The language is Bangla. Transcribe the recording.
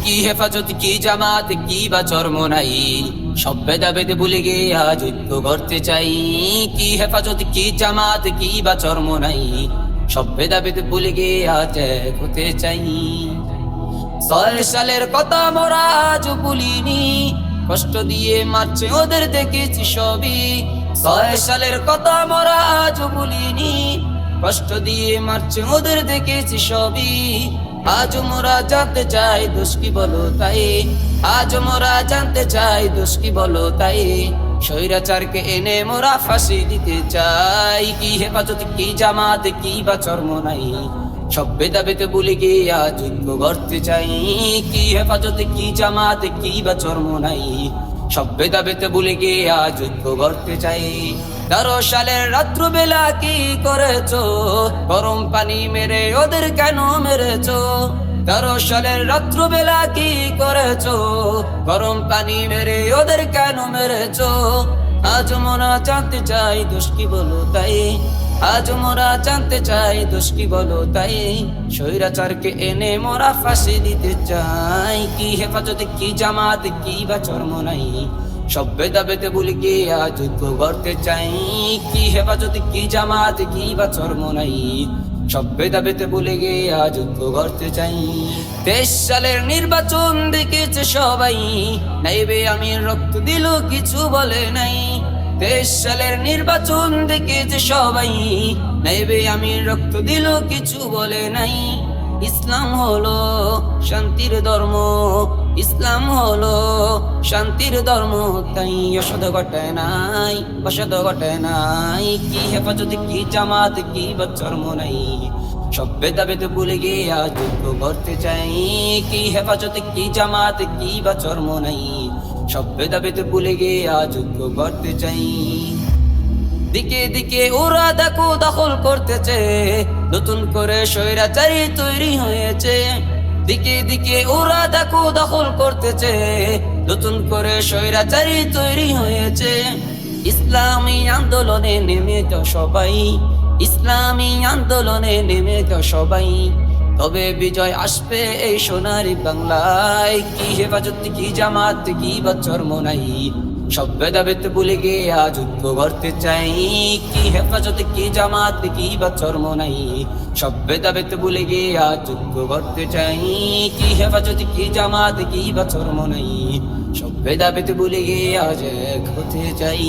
কি হেফাজত কি জামাত কি বা চরমনাই, সব ভেদাভেদ ভুলে গিয়ে আজ ঐক্য করতে চাই। কি হেফাজত কি জামাত কি বা চরমনাই, সব ভেদাভেদ ভুলে গিয়ে আজ এক হতে চাই। ৬ সালের কথা মোরা আজ ভুলিনি, কষ্ট দিয়ে মারছে ওদের দেখেছি সবই। ৬ সালের কথা মোরা আজ ভুলিনি, কষ্ট দিয়ে মারছে ওদের দেখেছি সবই। আজ মোরা জানতে চাই দোষ কি বলো তাই, আজ মোরা জানতে চাই দোষ কি বলো তাই। স্বৈরাচারকে এনে মোরা ফাঁসি দিতে চাই। কি হেফাজত কি জামাত কি বা চরমনাই, সব ভেদাভেদ ভুলে গিয়ে আজ ঐক্য করতে চাই। কি হেফাজত কি জামাত কি বা চরমনাই, সব ভেদাভেদ ভুলে গিয়ে আজ ঐক্য করতে চাই। ১৩ সালের রাত্রবেলা কি করেছো, গরম পানি মেরে ওদের কেন মেরেছো? ১৩ সালের রাত্রবেলা কি করেছো, গরম পানি মেরে ওদের কেন মেরেছো? আজ মোরা জানতে চাই দোষ কি বলো তাই, আজ মোরা জানতে চাই দোষ কি বলো তাই। স্বৈরাচারকে এনে মোরা ফাঁসি দিতে চাই। কি হেফাজত কি জামাত কি বা চরমনাই, সব ভেদাভেদ ভুলে গিয়ে আজ ঐক্য করতে চাই। কি হেফাজত কি জামাত কি বা চরমনাই, সব ভেদাভেদ ভুলে গিয়ে আজ ঐক্য করতে চাই। ২৩ সালের নির্বাচন দেখেছে সবাই, নাইবে আমি রক্ত দিল কিছু বলে নাই। ২৩ সালের নির্বাচন দেখেছে সবাই, নাইবে আমি রক্ত দিল কিছু বলে নাই। ইসলাম হলো শান্তির ধর্ম, ইসলাম হলো শান্তির ধর্ম, তাই অসাধ ঘটায় নাই, অসাধ ঘটায় নাই। কি হেফাজত কি জামাত কি বা চরমনাই, সব ভেদাভেদ ভুলে গিয়ে আজ ঐক্য করতে চাই। কি হেফাজত কি জামাত কি বা চরমনাই, সব ভেদাভেদ ভুলে গিয়ে আজ ঐক্য করতে চাই। দিকে দিকে ওরা দেখো দখল করতেছে, নতুন করে স্বৈরাচারী তৈরি হয়েছে। দিকে দিকে ওরা দেখো দখল করতেছে, নতুন করে স্বৈরাচারী তৈরি হয়েছে। ইসলামী আন্দোলনে নেমে তো সবাই, ইসলামী আন্দোলনে নেমে তো সবাই, তবে বিজয় আসবে এই সোনারি বাংলায়। কি হেফাজত কি জামাত কি বা চরমনাই, সব ভেদাভেদ ভুলে গিয়ে আজ ঐক্য করতে চাই। কি হেফাজত কি জামাত কি বা চরমনাই, সব ভেদাভেদ ভুলে গিয়ে আজ ঐক্য করতে চাই। কি হেফাজত কি জামাত কি বা চরমনাই, সব ভেদাভেদ ভুলে গিয়ে আজ এক হতে চাই।